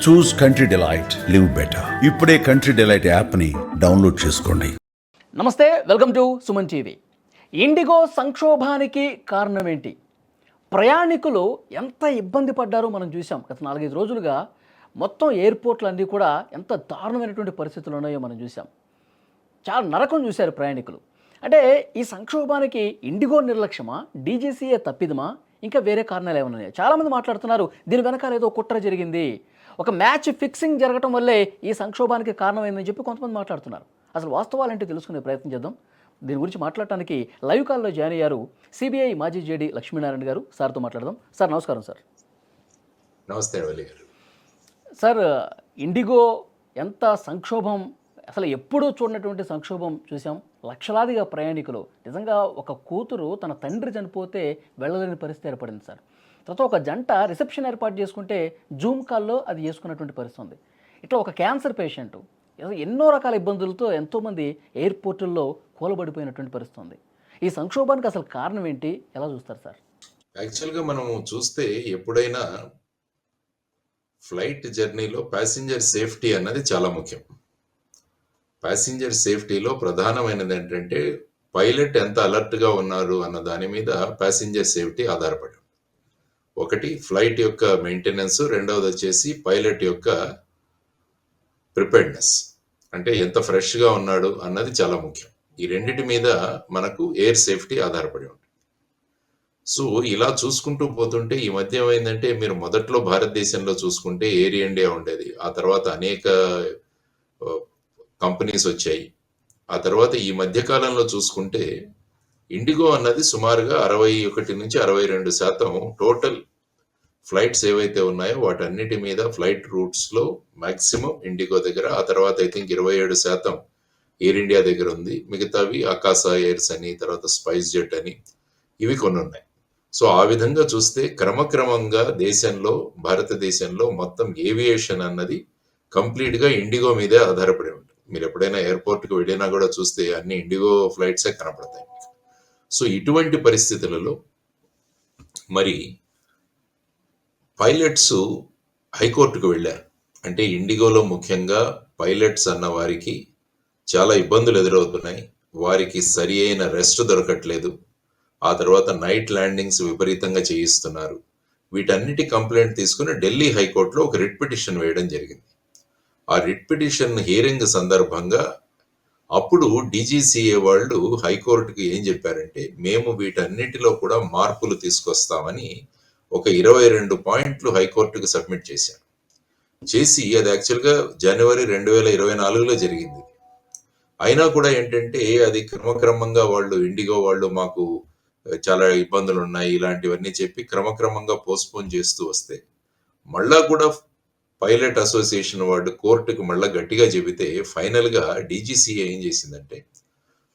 చూస్ Country Delight, live better. ఇప్పుడే Country Delight యాప్ని download చేసుకోండి. నమస్తే, welcome to Suman TV. IndiGo సంక్షోభానికి కారణం ఏంటి? ప్రయాణికులు ఎంత ఇబ్బంది పడ్డారో మనం చూసాం. గత 4-5 రోజులుగా మొత్తం ఎయిర్పోర్ట్లు అన్నీ కూడా ఎంత దారుణమైనటువంటి పరిస్థితులు ఉన్నాయో మనం చూసాం. చాలా నరకం చూశారు ప్రయాణికులు. అంటే ఈ సంక్షోభానికి ఇండిగో నిర్లక్ష్యమా, డీజీసీఏ తప్పిదమా, ఇంకా వేరే కారణాలు ఏమైనా ఉన్నాయా? చాలామంది మాట్లాడుతున్నారు దీని వెనకాల ఏదో కుట్ర జరిగింది, ఒక మ్యాచ్ ఫిక్సింగ్ జరగటం వల్లే ఈ సంక్షోభానికి కారణమైందని చెప్పి కొంతమంది మాట్లాడుతున్నారు. అసలు వాస్తవాలంటే తెలుసుకునే ప్రయత్నం చేద్దాం. దీని గురించి మాట్లాడటానికి లైవ్ కాల్లో జాయిన్ అయ్యారు సిబిఐ మాజీ జేడీ లక్ష్మీనారాయణ గారు. సార్తో మాట్లాడదాం. సార్ నమస్కారం. సార్ నమస్తే వల్లి గారు. సార్, ఇండిగో ఎంత సంక్షోభం, అసలు ఎప్పుడూ చూడనటువంటి సంక్షోభం చూసాం. లక్షలాదిగా ప్రయాణికులు, నిజంగా ఒక కూతురు తన తండ్రి చనిపోతే వెళ్ళలేని పరిస్థితి ఏర్పడింది సార్. తర్వాత ఒక జంట రిసెప్షన్ ఏర్పాటు చేసుకుంటే జూమ్ కాల్లో అది చేసుకున్నటువంటి పరిస్థితి ఉంది. ఇట్లా ఒక క్యాన్సర్ పేషెంట్, ఎన్నో రకాల ఇబ్బందులతో ఎంతోమంది ఎయిర్పోర్టుల్లో కూలబడిపోయినటువంటి పరిస్థితి ఉంది. ఈ సంక్షోభానికి అసలు కారణం ఏంటి, ఎలా చూస్తారు సార్? యాక్చువల్గా మనం చూస్తే ఎప్పుడైనా ఫ్లైట్ జర్నీలో ప్యాసింజర్ సేఫ్టీ అన్నది చాలా ముఖ్యం. ప్యాసింజర్ సేఫ్టీలో ప్రధానమైనది ఏంటంటే పైలట్ ఎంత అలర్ట్గా ఉన్నారు అన్న దాని మీద ప్యాసింజర్ సేఫ్టీ ఆధారపడి, ఒకటి ఫ్లైట్ యొక్క మెయింటెనెన్స్, రెండవది వచ్చేసి పైలట్ యొక్క ప్రిపేర్డ్నెస్, అంటే ఎంత ఫ్రెష్గా ఉన్నాడు అన్నది చాలా ముఖ్యం. ఈ రెండిటి మీద మనకు ఎయిర్ సేఫ్టీ ఆధారపడి ఉంటుంది. సో ఇలా చూసుకుంటూ పోతుంటే ఈ మధ్య ఏమైందంటే, మీరు మొదట్లో భారతదేశంలో చూసుకుంటే ఎయిర్ ఇండియా ఉండేది, ఆ తర్వాత అనేక కంపెనీస్ వచ్చాయి. ఆ తర్వాత ఈ మధ్య కాలంలో చూసుకుంటే ఇండిగో అన్నది సుమారుగా 61-62% టోటల్ ఫ్లైట్స్ ఏవైతే ఉన్నాయో వాటన్నిటి మీద ఫ్లైట్ రూట్స్లో మ్యాక్సిమం ఇండిగో దగ్గర, ఆ తర్వాత ఐ థింక్ 27% ఎయిర్ ఇండియా దగ్గర ఉంది. మిగతావి ఆకాశా ఎయిర్స్ అని, తర్వాత స్పైస్ జెట్ అని, ఇవి కొన్ని ఉన్నాయి. సో ఆ విధంగా చూస్తే క్రమక్రమంగా దేశంలో, భారతదేశంలో మొత్తం ఏవియేషన్ అన్నది కంప్లీట్గా ఇండిగో మీదే ఆధారపడి ఉంటుంది. మీరు ఎప్పుడైనా ఎయిర్పోర్ట్కి వెళ్ళినా కూడా చూస్తే అన్ని ఇండిగో ఫ్లైట్సే కనపడతాయి. సో ఇటువంటి పరిస్థితులలో మరి పైలట్స్ హైకోర్టుకు వెళ్ళారు. అంటే ఇండిగోలో ముఖ్యంగా పైలట్స్ అన్న వారికి చాలా ఇబ్బందులు ఎదురవుతున్నాయి. వారికి సరి అయిన రెస్ట్ దొరకట్లేదు. ఆ తర్వాత నైట్ ల్యాండింగ్స్ విపరీతంగా చేయిస్తున్నారు. వీటన్నిటి కంప్లైంట్ తీసుకుని ఢిల్లీ హైకోర్టులో ఒక రిట్ పిటిషన్ వేయడం జరిగింది. ఆ రిట్ పిటిషన్ హియరింగ్ సందర్భంగా అప్పుడు డీజీసీఏ వాళ్ళు హైకోర్టుకి ఏం చెప్పారంటే, మేము వీటన్నిటిలో కూడా మార్పులు తీసుకొస్తామని ఒక 22 పాయింట్లు హైకోర్టుకు సబ్మిట్ చేశారు. చేసి అది యాక్చువల్గా జనవరి 2024లో జరిగింది. అయినా కూడా ఏంటంటే అది క్రమక్రమంగా వాళ్ళు, ఇండిగో వాళ్ళు, మాకు చాలా ఇబ్బందులు ఉన్నాయి ఇలాంటివన్నీ చెప్పి క్రమక్రమంగా పోస్ట్పోన్ చేస్తూ వస్తే, మళ్ళా కూడా పైలట్ అసోసియేషన్ వాళ్ళు కోర్టుకు మళ్ళా గట్టిగా చెబితే ఫైనల్గా డీజీసీఏ ఏం చేసిందంటే,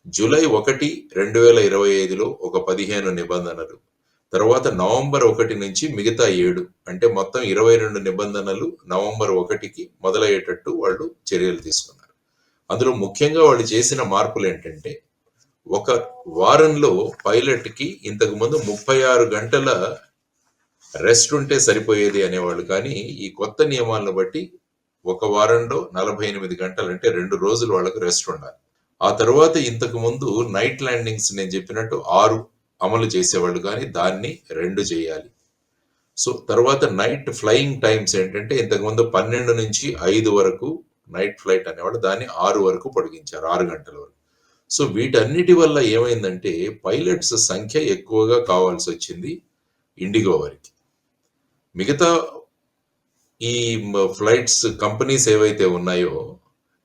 జూలై 1, 2025లో ఒక 15 నిబంధనలు, తర్వాత నవంబర్ 1 నుంచి మిగతా 7, అంటే మొత్తం 22 నిబంధనలు నవంబర్ 1కి మొదలయ్యేటట్టు వాళ్ళు చర్యలు తీసుకున్నారు. అందులో ముఖ్యంగా వాళ్ళు చేసిన మార్పులు ఏంటంటే, ఒక వారంలో పైలట్కి ఇంతకుముందు 36 గంటల రెస్ట్ ఉంటే సరిపోయేది అనేవాళ్ళు, కానీ ఈ కొత్త నియమాలను బట్టి ఒక వారంలో 48 గంటలు, అంటే 2 రోజులు వాళ్ళకు రెస్ట్ ఉండాలి. ఆ తర్వాత ఇంతకు ముందు నైట్ ల్యాండింగ్స్ నేను చెప్పినట్టు 6 అమలు చేసేవాళ్ళు, కానీ దాన్ని 2 చేయాలి. సో తర్వాత నైట్ ఫ్లయింగ్ టైమ్స్ ఏంటంటే, ఇంతకుముందు 12 నుంచి 5 వరకు నైట్ ఫ్లైట్ అనేవాళ్ళు, దాన్ని 6 వరకు పొడిగించారు, 6 గంటల వరకు. సో వీటన్నిటి వల్ల ఏమైందంటే పైలట్స్ సంఖ్య ఎక్కువగా కావాల్సి వచ్చింది ఇండిగో వారికి. మిగతా ఈ ఫ్లైట్స్ కంపెనీస్ ఏవైతే ఉన్నాయో,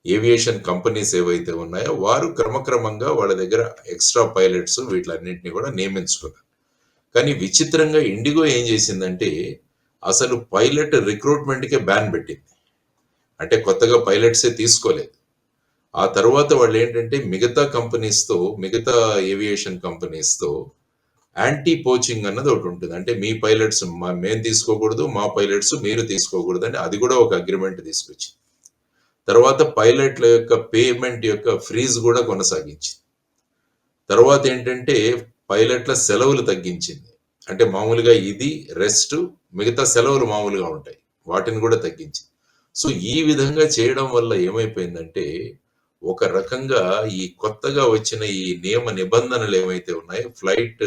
ఏవియేషన్ కంపెనీస్ ఏవైతే ఉన్నాయో, వారు క్రమక్రమంగా వాళ్ళ దగ్గర ఎక్స్ట్రా పైలట్స్ వీటిలన్నింటినీ కూడా నియమించుకున్నారు. కానీ విచిత్రంగా ఇండిగో ఏం చేసిందంటే, అసలు పైలట్ రిక్రూట్మెంట్కే బ్యాన్ పెట్టింది. అంటే కొత్తగా పైలట్సే తీసుకోలేదు. ఆ తర్వాత వాళ్ళు ఏంటంటే మిగతా కంపెనీస్తో, మిగతా ఏవియేషన్ కంపెనీస్తో యాంటీ పోచింగ్ అన్నది ఒకటి ఉంటుంది. అంటే మీ పైలట్స్ మేము తీసుకోకూడదు, మా పైలట్స్ మీరు తీసుకోకూడదు అని అది కూడా ఒక అగ్రిమెంట్ తీసుకొచ్చి, తర్వాత పైలట్ల యొక్క పేమెంట్ యొక్క ఫ్రీజ్ కూడా కొనసాగించింది. తర్వాత ఏంటంటే పైలట్ల సెలవులు తగ్గించింది. అంటే మామూలుగా ఇది రెస్ట్, మిగతా సెలవులు మామూలుగా ఉంటాయి, వాటిని కూడా తగ్గించింది. సో ఈ విధంగా చేయడం వల్ల ఏమైపోయిందంటే, ఒక రకంగా ఈ కొత్తగా వచ్చిన ఈ నియమ నిబంధనలు ఏవైతే ఉన్నాయో ఫ్లైట్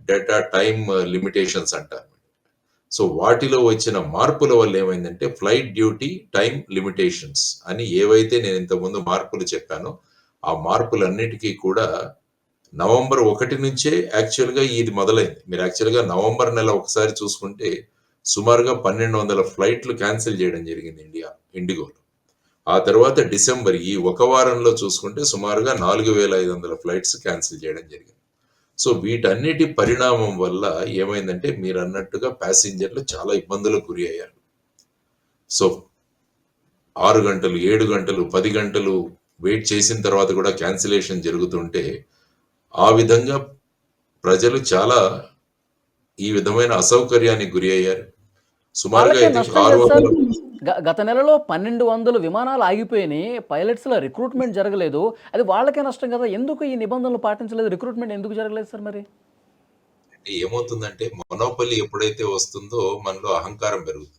డేటా టైమ్ లిమిటేషన్స్ అంటారు. సో వాటిలో వచ్చిన మార్పుల వల్ల ఏమైందంటే ఫ్లైట్ డ్యూటీ టైమ్ లిమిటేషన్స్ అని ఏవైతే నేను ఇంతకుముందు మార్పులు చెప్పానో, ఆ మార్పులన్నిటికీ కూడా నవంబర్ 1 నుంచే యాక్చువల్‌గా ఇది మొదలైంది. మీరు యాక్చువల్‌గా నవంబర్ నెల ఒకసారి చూసుకుంటే సుమారుగా 1200 ఫ్లైట్లు క్యాన్సెల్ చేయడం జరిగింది ఇండిగోలో. ఆ తర్వాత డిసెంబర్ ఈ ఒక వారంలో చూసుకుంటే సుమారుగా 4500 ఫ్లైట్స్ క్యాన్సెల్ చేయడం జరిగింది. సో వీటన్నిటి పరిణామం వల్ల ఏమైందంటే మీరన్నట్టుగా ప్యాసింజర్లు చాలా ఇబ్బందులకు గురి అయ్యారు. సో 6 గంటలు, 7 గంటలు, 10 గంటలు వెయిట్ చేసిన తర్వాత కూడా క్యాన్సిలేషన్ జరుగుతుంటే, ఆ విధంగా ప్రజలు చాలా ఈ విధమైన అసౌకర్యానికి గురి అయ్యారు. సుమారుగా వాళ్ళకే ఐ థింక్ నష్టం కదా సార్. 600 గత నెలలో 1200 విమానాలు ఆగిపోయినాయి. పైలట్స్‌ల రిక్రూట్‌మెంట్ జరగలేదు. అది వాళ్ళకే నష్టం కదా! ఎందుకు ఈ నిబంధనలు పాటించలేదు? రిక్రూట్‌మెంట్ ఎందుకు జరగలేదు సార్ మరి? అంటే ఏమవుతుందంటే మొనోపొలీ ఎప్పుడైతే వస్తుందో మనలో అహంకారం పెరుగుతుంది.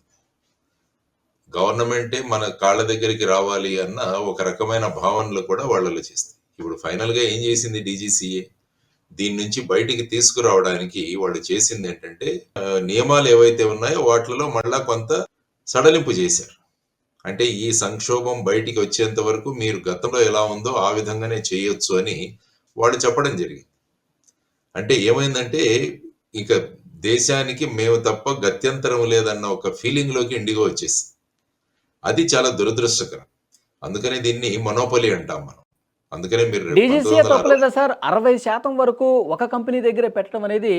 గవర్నమెంటే మన కాళ్ళ దగ్గరికి రావాలి అన్న ఒక రకమైన భావనలు కూడా వాళ్ళలో చేస్తాయి. ఇప్పుడు ఫైనల్‌గా ఏం చేసింది డీజీసీఏ? దీని నుంచి బయటికి తీసుకురావడానికి వాళ్ళు చేసిందేంటంటే నియమాలు ఏవైతే ఉన్నాయో వాటిలలో మళ్ళా కొంత సడలింపు చేశారు. అంటే ఈ సంక్షోభం బయటికి వచ్చేంత వరకు మీరు గతంలో ఎలా ఉందో ఆ విధంగానే చేయొచ్చు అని వాళ్ళు చెప్పడం జరిగింది. అంటే ఏమైందంటే ఇక దేశానికి మేము తప్ప గత్యంతరం లేదన్న ఒక ఫీలింగ్‌లోకి ఇండిగో వచ్చేసింది. అది చాలా దురదృష్టకరం. అందుకనే దీన్ని మొనోపొలీ అంటాం మనం. అందుకనే మీరు డీజీసీఏ 1960 తప్పులేదా సార్? 60% వరకు ఒక కంపెనీ దగ్గరే పెట్టడం అనేది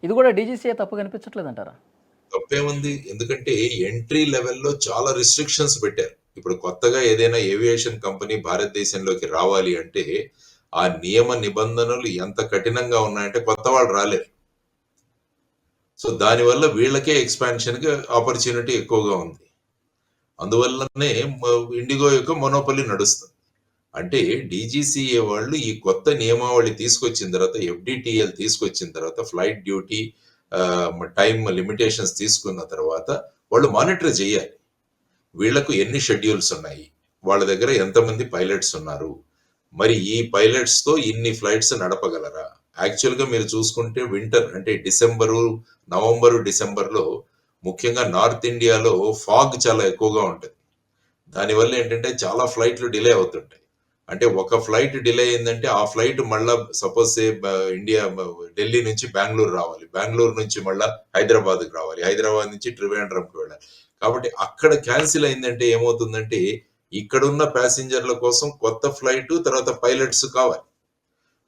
ఇది కూడా డీజీసీఏ తప్పు కనిపించట్లేదంటారా? తప్పేముంది? ఎందుకంటే ఎంట్రీ లెవెల్‌లో చాలా రిస్ట్రిక్షన్స్ పెట్టారు. ఇప్పుడు కొత్తగా ఏదైనా ఏవియేషన్ కంపెనీ భారతదేశంలోకి రావాలి అంటే, ఆ నియమ నిబంధనలు ఎంత కఠినంగా ఉన్నాయంటే కొత్త వాళ్ళు రాలేరు. సో దానివల్ల వీళ్ళకే ఎక్స్‌పాన్షన్‌కి ఆపర్చునిటీ ఎక్కువగా ఉంది. అందువల్లనే ఇండిగో యొక్క మొనోపొలీ నడుస్తుంది. అంటే డీజీసీఏ వాళ్ళు ఈ కొత్త నియమావళి తీసుకొచ్చిన తర్వాత, ఎఫ్‌డిటిఎల్ తీసుకొచ్చిన తర్వాత, ఫ్లైట్ డ్యూటీ టైమ్ లిమిటేషన్స్ తీసుకున్న తర్వాత వాళ్ళు మానిటర్ చేయాలి. వీళ్ళకు ఎన్ని షెడ్యూల్స్ ఉన్నాయి? వాళ్ళ దగ్గర ఎంతమంది పైలట్స్ ఉన్నారు? మరి ఈ పైలట్స్‌తో ఇన్ని ఫ్లైట్స్ నడపగలరా? యాక్చువల్‌గా మీరు చూసుకుంటే వింటర్ అంటే నవంబరు, డిసెంబర్‌లో ముఖ్యంగా నార్త్ ఇండియాలో ఫాగ్ చాలా ఎక్కువగా ఉంటది. దానివల్ల ఏంటంటే చాలా ఫ్లైట్లు డిలే అవుతుంటాయి. అంటే ఒక ఫ్లైట్ డిలే అయిందంటే ఆ ఫ్లైట్ మళ్ళా సపోజ్ సే ఢిల్లీ నుంచి బెంగుళూరు రావాలి. బెంగుళూరు నుంచి మళ్ళా హైదరాబాద్‌కి రావాలి. హైదరాబాద్ నుంచి త్రివేంద్రంకి వెళ్ళాలి. కాబట్టి అక్కడ క్యాన్సిల్ అయిందంటే ఏమవుతుందంటే ఇక్కడున్న ప్యాసింజర్ల కోసం కొత్త ఫ్లైట్ తర్వాత పైలట్స్ కావాలి.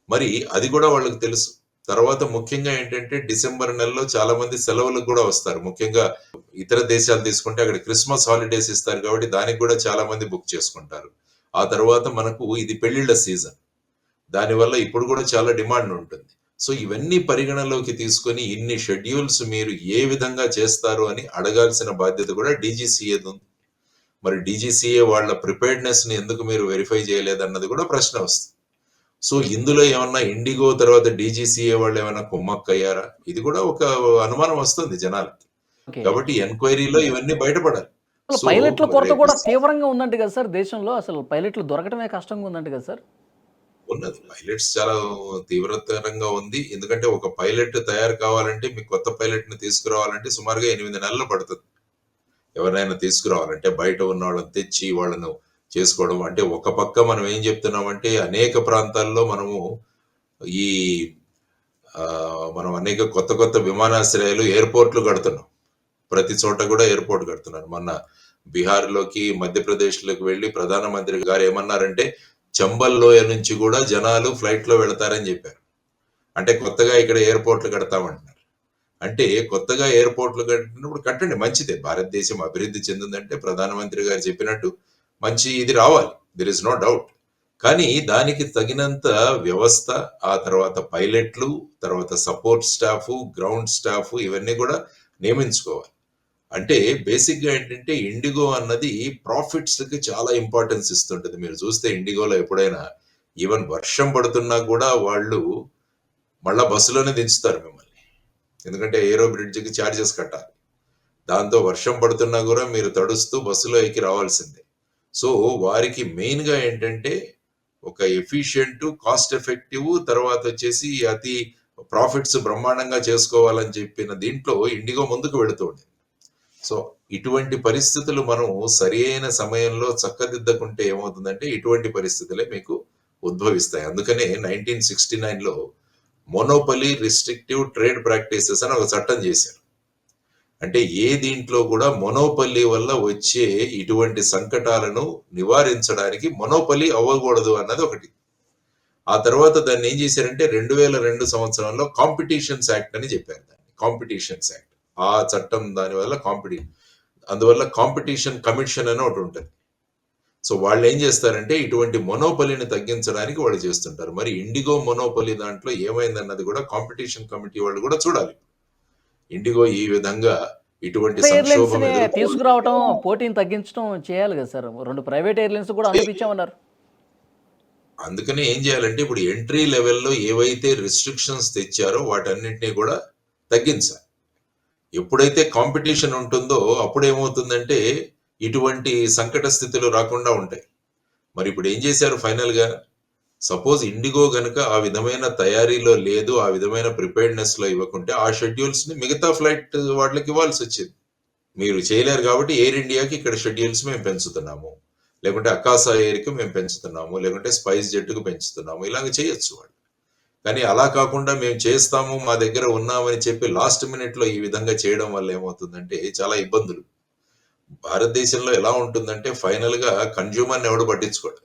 మరి అది కూడా వాళ్ళకి తెలుసు. తర్వాత ముఖ్యంగా ఏంటంటే డిసెంబర్ నెలలో చాలా మంది సెలవులకు కూడా వస్తారు. ముఖ్యంగా ఇతర దేశాలు తీసుకుంటే అక్కడ క్రిస్మస్ హాలిడేస్ ఇస్తారు కాబట్టి దానికి కూడా చాలా మంది బుక్ చేసుకుంటారు. ఆ తర్వాత మనకు ఇది పెళ్లిళ్ల సీజన్. దానివల్ల ఇప్పుడు కూడా చాలా డిమాండ్ ఉంటుంది. సో ఇవన్నీ పరిగణలోకి తీసుకొని ఇన్ని షెడ్యూల్స్ మీరు ఏ విధంగా చేస్తారు అని అడగాల్సిన బాధ్యత కూడా డీజీసీఏది ఉంది. మరి డీజీసీఏ వాళ్ళ ప్రిపేర్డ్‌నెస్‌ని ఎందుకు మీరు వెరిఫై చేయలేదన్నది కూడా ప్రశ్న వస్తుంది. సో ఇందులో ఏమన్నా ఇండిగో తర్వాత డీజీసీఏ వాళ్ళు ఏమైనా కుమ్మక్కయ్యారా? ఇది కూడా ఒక అనుమానం వస్తుంది జనాలకి. ఓకే. కాబట్టి ఎంక్వైరీలో ఇవన్నీ బయటపడాలి. అసలు సో పైలట్ల కొరత రేపు కూడా తీవ్రంగా ఉందంట కదా సార్ దేశంలో. అసలు పైలట్లు దొరకటమే కష్టంగా ఉందంట కదా సార్? ఉన్నది. పైలట్స్ చాలా తీవ్రతరంగా ఉంది. ఎందుకంటే ఒక పైలట్ తయారు కావాలంటే మీకు కొత్త పైలట్‌ని తీసుకురావాలంటే సుమారుగా 8 నెలలు పడుతుంది. ఎవరినైనా తీసుకురావాలంటే బయట ఉన్నోళ్ళని తెచ్చి వాళ్ళను చేసుకోవడం. అంటే ఒక పక్క మనం ఏం చెప్తున్నామంటే అనేక ప్రాంతాల్లో మనము ఈ మనం అనేక కొత్త కొత్త విమానాశ్రయాలు, ఎయిర్‌పోర్ట్‌లు కడుతున్నాం. ప్రతి చోట కూడా ఎయిర్‌పోర్ట్ కడుతున్నారు. మొన్న బీహార్‌లోకి, మధ్యప్రదేశ్‌లోకి వెళ్లి ప్రధానమంత్రి గారు ఏమన్నారంటే చంబల్ లోయ నుంచి కూడా జనాలు ఫ్లైట్‌లో వెళతారని చెప్పారు. అంటే కొత్తగా ఇక్కడ ఎయిర్‌పోర్ట్‌లు కడతామంటున్నారు. అంటే కొత్తగా ఎయిర్‌పోర్ట్‌లు కట్టినప్పుడు కట్టండి మంచిదే. భారతదేశం అభివృద్ధి చెందిందంటే ప్రధానమంత్రి గారు చెప్పినట్టు మంచి ఇది రావాలి. There is no doubt. కానీ దానికి తగినంత వ్యవస్థ, ఆ తర్వాత పైలట్లు, తర్వాత సపోర్ట్ స్టాఫ్, గ్రౌండ్ స్టాఫ్ ఇవన్నీ కూడా నియమించుకోవాలి. అంటే బేసిక్‌గా ఏంటంటే ఇండిగో అన్నది ప్రాఫిట్స్‌కి చాలా ఇంపార్టెన్స్ ఇస్తుంటది. మీరు చూస్తే ఇండిగోలో ఎప్పుడైనా ఈవెన్ వర్షం పడుతున్నా కూడా వాళ్ళు మళ్ళా బస్సులోనే దించుతారు మిమ్మల్ని. ఎందుకంటే ఏరో బ్రిడ్జ్‌కి చార్జెస్ కట్టాలి. దాంతో వర్షం పడుతున్నా కూడా మీరు తడుస్తూ బస్సులో ఎక్కి రావాల్సిందే. సో వారికి మెయిన్గా ఏంటంటే ఒక ఎఫిషియెంట్, కాస్ట్ ఎఫెక్టివ్, తర్వాత వచ్చేసి అతి ప్రాఫిట్స్ బ్రహ్మాండంగా చేసుకోవాలని చెప్పిన దీంట్లో ఇండిగో ముందుకు వెళుతుంది. సో ఇటువంటి పరిస్థితులు మనం సరి అయిన సమయంలో చక్కదిద్దకుంటే ఏమవుతుందంటే ఇటువంటి పరిస్థితులే మీకు ఉద్భవిస్తాయి. అందుకనే 1969లో మోనోపలీ రిస్ట్రిక్టివ్ ట్రేడ్ ప్రాక్టీసెస్ అని ఒక చట్టం చేశారు. అంటే ఏ దీంట్లో కూడా మొనోపల్లి వల్ల వచ్చే ఇటువంటి సంకటాలను నివారించడానికి మొనోపల్లి అవ్వకూడదు అన్నది ఒకటి. ఆ తర్వాత దాన్ని ఏం చేశారంటే 2002 సంవత్సరంలో కాంపిటీషన్స్ యాక్ట్ అని చెప్పారు. దాన్ని కాంపిటీషన్స్ యాక్ట్. ఆ చట్టం దానివల్ల అందువల్ల కాంపిటీషన్ కమిషన్ అని ఒకటి ఉంటుంది. సో వాళ్ళు ఏం చేస్తారంటే ఇటువంటి మొనోపలిని తగ్గించడానికి వాళ్ళు చేస్తుంటారు. మరి ఇండిగో మొనోపలి దాంట్లో ఏమైందన్నది కూడా కాంపిటీషన్ కమిటీ వాళ్ళు కూడా చూడాలి. ఇండిగో ఈ విధంగా ఇటువంటి సంక్షోభం ఎయిర్లైన్స్ని తీసుకురావటం, పోటీని తగ్గించడం చేయాలి కదా సార్. 2 ప్రైవేట్ ఎయిర్లైన్స్ కూడా అనుమతించామన్నారు. అందుకనే ఏం చేయాలంటే ఇప్పుడు ఎంట్రీ లెవెల్లో ఏవైతే రిస్ట్రిక్షన్స్ తెచ్చారో వాటన్నిటినీ కూడా తగ్గించాలి. ఎప్పుడైతే కాంపిటీషన్ ఉంటుందో అప్పుడు ఏమవుతుందంటే ఇటువంటి సంకట స్థితులు రాకుండా ఉంటాయి. మరి ఇప్పుడు ఏం చేశారు ఫైనల్గా? సపోజ్ ఇండిగో గనుక ఆ విధమైన తయారీలో లేదు, ఆ విధమైన ప్రిపేర్డ్నెస్ లో ఇవ్వకుంటే ఆ షెడ్యూల్స్ ని మిగతా ఫ్లైట్ వాళ్ళకి ఇవ్వాల్సి వచ్చింది. మీరు చేయలేరు కాబట్టి ఎయిర్ ఇండియాకి ఇక్కడ షెడ్యూల్స్ మేము పెంచుతున్నాము, లేకుంటే అకాసా ఎయిర్కి మేము పెంచుతున్నాము, లేకుంటే స్పైస్ జెట్కు పెంచుతున్నాము, ఇలాగ చేయొచ్చు వాళ్ళు. కానీ అలా కాకుండా మేము చేస్తాము, మా దగ్గర ఉన్నామని చెప్పి లాస్ట్ మినిట్ లో ఈ విధంగా చేయడం వల్ల ఏమవుతుందంటే చాలా ఇబ్బందులు. భారతదేశంలో ఎలా ఉంటుందంటే ఫైనల్ గా కన్జ్యూమర్ని ఎవడు పట్టించుకోడు,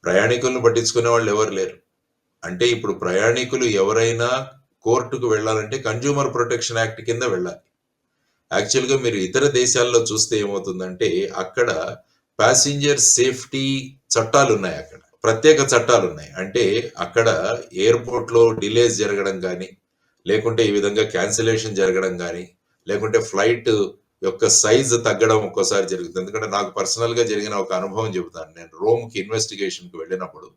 ప్రయాణికులను పట్టించుకునే వాళ్ళు ఎవరు లేరు. అంటే ఇప్పుడు ప్రయాణికులు ఎవరైనా కోర్టుకు వెళ్ళాలంటే కన్జ్యూమర్ ప్రొటెక్షన్ యాక్ట్ కింద వెళ్ళాలి. యాక్చువల్గా మీరు ఇతర దేశాల్లో చూస్తే ఏమవుతుందంటే అక్కడ ప్యాసింజర్ సేఫ్టీ చట్టాలు ఉన్నాయి, అక్కడ ప్రత్యేక చట్టాలు ఉన్నాయి. అంటే అక్కడ ఎయిర్పోర్ట్లో డిలేస్ జరగడం కానీ, లేకుంటే ఈ విధంగా క్యాన్సిలేషన్ జరగడం కానీ, లేకుంటే ఫ్లైట్ యొక్క సైజ్ తగ్గడం ఒక్కోసారి జరుగుతుంది. ఎందుకంటే నాకు పర్సనల్ గా జరిగిన ఒక అనుభవం చెబుతాను. నేను రోమ్కి ఇన్వెస్టిగేషన్కి వెళ్ళినప్పుడు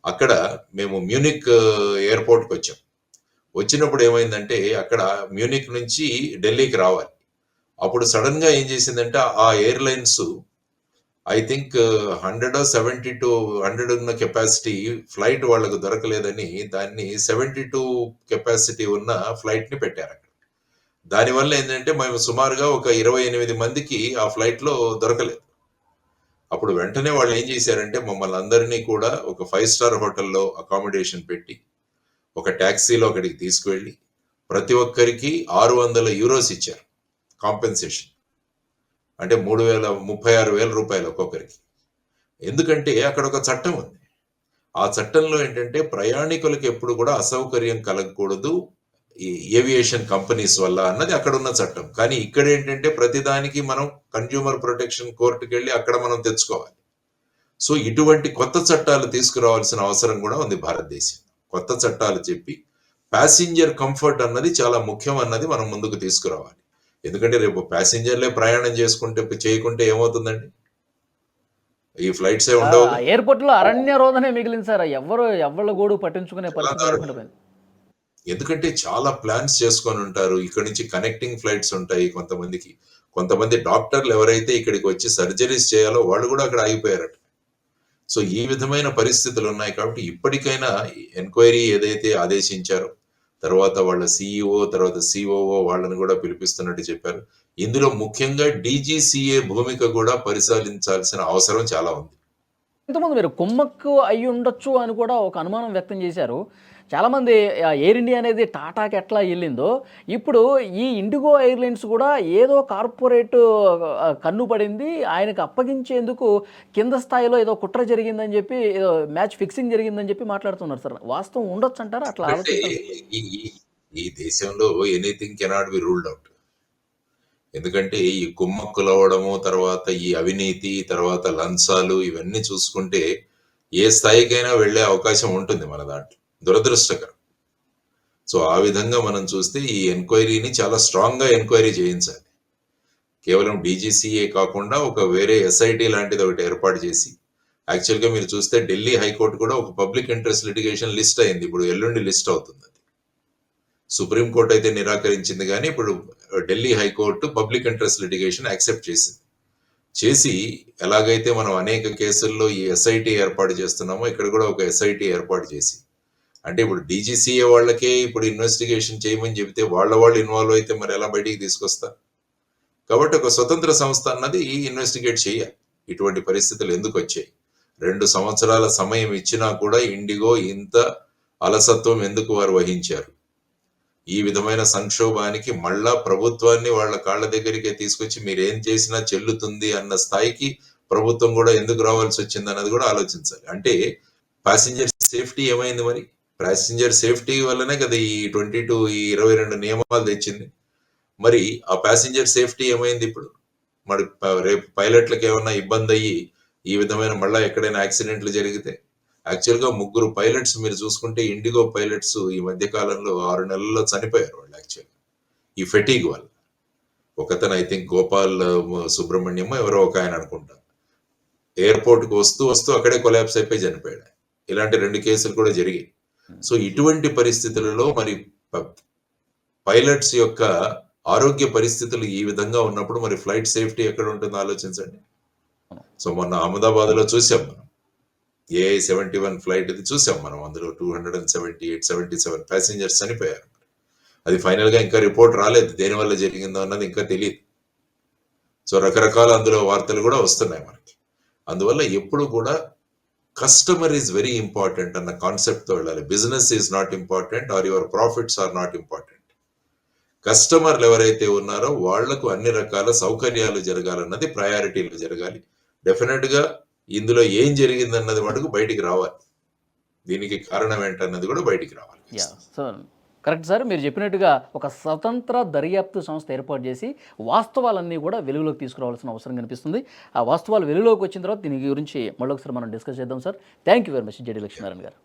అక్కడ మేము మ్యూనిక్ ఎయిర్పోర్ట్కి వచ్చాం. వచ్చినప్పుడు ఏమైందంటే అక్కడ మ్యూనిక్ నుంచి ఢిల్లీకి రావాలి. అప్పుడు సడన్ గా ఏం చేసిందంటే ఆ ఎయిర్లైన్స్ ఐ థింక్ 100 ఉన్న కెపాసిటీ ఫ్లైట్ వాళ్ళకు దొరకలేదని దాన్ని 72 కెపాసిటీ ఉన్న ఫ్లైట్ ని పెట్టారు అక్కడ. దానివల్ల ఏంటంటే మేము సుమారుగా ఒక 28 మందికి ఆ ఫ్లైట్ లో దొరకలేదు. అప్పుడు వెంటనే వాళ్ళు ఏం చేశారంటే మమ్మల్ని అందరినీ కూడా ఒక 5 స్టార్ హోటల్లో అకామిడేషన్ పెట్టి ఒక ట్యాక్సీలో అక్కడికి తీసుకువెళ్ళి ప్రతి ఒక్కరికి 600 యూరోస్ ఇచ్చారు కాంపెన్సేషన్. అంటే 36,000 రూపాయలు ఒక్కొక్కరికి. ఎందుకంటే అక్కడ ఒక చట్టం ఉంది. ఆ చట్టంలో ఏంటంటే ప్రయాణికులకు ఎప్పుడు కూడా అసౌకర్యం కలగకూడదు ఈ ఏవియేషన్ కంపెనీస్ వల్ల అన్నది అక్కడ ఉన్న చట్టం. కానీ ఇక్కడ ఏంటంటే ప్రతిదానికి మనం కన్జ్యూమర్ ప్రొటెక్షన్ కోర్టుకి వెళ్ళి అక్కడ మనం తెచ్చుకోవాలి. సో ఇటువంటి కొత్త చట్టాలు తీసుకురావాల్సిన అవసరం కూడా ఉంది భారతదేశం. కొత్త చట్టాలు చెప్పి ప్యాసింజర్ కంఫర్ట్ అన్నది చాలా ముఖ్యం అన్నది మనం ముందుకు తీసుకురావాలి. ఎందుకంటే రేపు ప్యాసింజర్లే ప్రయాణం చేయకుంటే ఏమవుతుందండి? ఈ ఫ్లైట్సే ఉండవు. ఎయిర్పోర్ట్ లో అరణ్య రోదనే మిగిలింది సార్. ఎవళ్ళ గోడు పట్టించుకునే పరిస్థితి లేకుండా పోయింది. ఎందుకంటే చాలా ప్లాన్స్ చేసుకొని ఉంటారు. ఇక్కడ నుంచి కనెక్టింగ్ ఫ్లైట్స్ ఉంటాయి కొంతమంది డాక్టర్లు ఎవరైతే ఇక్కడికి వచ్చి సర్జరీస్ చేయాలో వాళ్ళు కూడా అక్కడ ఆగిపోయారట. సో ఈ విధమైన పరిస్థితులు ఉన్నాయి. కాబట్టి ఇప్పటికైనా ఎంక్వైరీ ఏదైతే ఆదేశించారో తర్వాత వాళ్ళ సిఇఓ తర్వాత సిఓఓ వాళ్ళని కూడా పిలిపిస్తున్నట్టు చెప్పారు. ఇందులో ముఖ్యంగా డీజీసీఏ భూమిక కూడా పరిశీలించాల్సిన అవసరం చాలా ఉంది. ఇంతకుముందు మీరు కుమ్మక్కు అయి ఉండొచ్చు అని కూడా ఒక అనుమానం వ్యక్తం చేశారు చాలామంది. ఎయిర్ ఇండియా అనేది టాటాకి ఎట్లా వెళ్ళిందో ఇప్పుడు ఈ ఇండిగో ఎయిర్లైన్స్ కూడా ఏదో కార్పొరేట్ కన్ను పడింది, ఆయనకు అప్పగించేందుకు కింద స్థాయిలో ఏదో కుట్ర జరిగిందని చెప్పి ఏదో మ్యాచ్ ఫిక్సింగ్ జరిగిందని చెప్పి మాట్లాడుతున్నారు సార్. వాస్తవం ఉండొచ్చు అంటారా? అట్లా ఈ దేశంలో anything cannot be ruled out. ఎందుకంటే ఈ కుమ్మక్కులు అవ్వడము, తర్వాత ఈ అవినీతి, తర్వాత లంచాలు ఇవన్నీ చూసుకుంటే ఏ స్థాయికైనా వెళ్ళే అవకాశం ఉంటుంది మన దాంట్లో. దురదృష్టకరం. సో ఆ విధంగా మనం చూస్తే ఈ ఎంక్వైరీని చాలా స్ట్రాంగ్ గా ఎంక్వైరీ చేయించాలి. కేవలం డీజీసీఏ కాకుండా ఒక వేరే ఎస్ఐటి లాంటిది ఒకటి ఏర్పాటు చేసి, యాక్చువల్గా మీరు చూస్తే ఢిల్లీ హైకోర్టు కూడా ఒక పబ్లిక్ ఇంట్రెస్ట్ లిటిగేషన్ లిస్ట్ అయింది. ఇప్పుడు ఎల్లుండి లిస్ట్ అవుతుంది. సుప్రీంకోర్టు అయితే నిరాకరించింది కానీ ఇప్పుడు Delhi high court public interest litigation accept చేసి ఎలాగైతే మనం అనేక కేసుల్లో ఈ ఎస్ఐటి ఏర్పాటు చేస్తున్నామో ఇక్కడ కూడా ఒక ఎస్ఐటి ఏర్పాటు చేసి, అంటే ఇప్పుడు డీజీసీఏ వాళ్ళకే ఇప్పుడు ఇన్వెస్టిగేషన్ చేయమని చెబితే వాళ్ళు ఇన్వాల్వ్ అయితే మరి ఎలా బయటికి తీసుకొస్తా? కాబట్టి ఒక స్వతంత్ర సంస్థ అన్నది ఇన్వెస్టిగేట్ చేయాలి ఇటువంటి పరిస్థితులు ఎందుకు వచ్చాయి. 2 సంవత్సరాల సమయం ఇచ్చినా కూడా ఇండిగో ఇంత అలసత్వం ఎందుకు వారు వహించారు? ఈ విధమైన సంక్షోభానికి మళ్ళా ప్రభుత్వాన్ని వాళ్ళ కాళ్ళ దగ్గరికే తీసుకొచ్చి మీరేం చేసినా చెల్లుతుంది అన్న స్థాయికి ప్రభుత్వం కూడా ఎందుకు రావాల్సి వచ్చింది అన్నది కూడా ఆలోచించాలి. అంటే ప్యాసింజర్ సేఫ్టీ ఏమైంది? మరి ప్యాసింజర్ సేఫ్టీ వల్లనే కదా ఈ 22 నియమాలు తెచ్చింది. మరి ఆ ప్యాసింజర్ సేఫ్టీ ఏమైంది ఇప్పుడు? మరి రేపు పైలట్లకు ఏమన్నా ఇబ్బంది అయ్యి ఈ విధమైన మళ్ళా ఎక్కడైనా యాక్సిడెంట్లు జరిగితే, యాక్చువల్గా 3 పైలట్స్ మీరు చూసుకుంటే ఇండిగో పైలట్స్ ఈ మధ్య కాలంలో 6 నెలల్లో చనిపోయారు వాళ్ళు యాక్చువల్గా ఈ ఫెటీగ్ వల్ల. ఒకతను ఐ థింక్ గోపాల్ సుబ్రహ్మణ్యం ఎవరో ఒక ఆయన అనుకుంటా, ఎయిర్పోర్ట్కి వస్తూ అక్కడే కొలాప్స్ అయిపోయి చనిపోయాడు. ఇలాంటి 2 కేసులు కూడా జరిగాయి. సో ఇటువంటి పరిస్థితులలో మరి పైలట్స్ యొక్క ఆరోగ్య పరిస్థితులు ఈ విధంగా ఉన్నప్పుడు మరి ఫ్లైట్ సేఫ్టీ ఎక్కడ ఉంటుందో ఆలోచించండి. సో మొన్న అహ్మదాబాద్లో చూసాం మనం AI-71 ఫ్లైట్ ఇది చూసాం మనం. అందులో 277 ప్యాసింజర్స్ చనిపోయారు. అది ఫైనల్ గా ఇంకా రిపోర్ట్ రాలేదు, దేనివల్ల జరిగిందో అన్నది ఇంకా తెలియదు. సో రకరకాల అందులో వార్తలు కూడా వస్తున్నాయి మనకి. అందువల్ల ఎప్పుడు కూడా కస్టమర్ ఈజ్ వెరీ ఇంపార్టెంట్ అన్న కాన్సెప్ట్తో వెళ్ళాలి. Business is not important or your profits are not important. కస్టమర్లు ఎవరైతే ఉన్నారో వాళ్లకు అన్ని రకాల సౌకర్యాలు జరగాలన్నది ప్రయారిటీలు జరగాలి. డెఫినెట్ గా ఇందులో ఏం జరిగిందన్నది మటుకు బయటికి రావాలి, దీనికి కారణం ఏంటన్నది కూడా బయటికి రావాలి. సో కరెక్ట్ సార్, మీరు చెప్పినట్టుగా ఒక స్వతంత్ర దర్యాప్తు సంస్థ ఏర్పాటు చేసి వాస్తవాలన్నీ కూడా వెలుగులోకి తీసుకురావాల్సిన అవసరం కనిపిస్తుంది. ఆ వాస్తవాలు వెలుగులోకి వచ్చిన తర్వాత దీని గురించి మళ్ళొకసారి మనం డిస్కస్ చేద్దాం sir. Thank you very much JD Lakshminarayana గారు.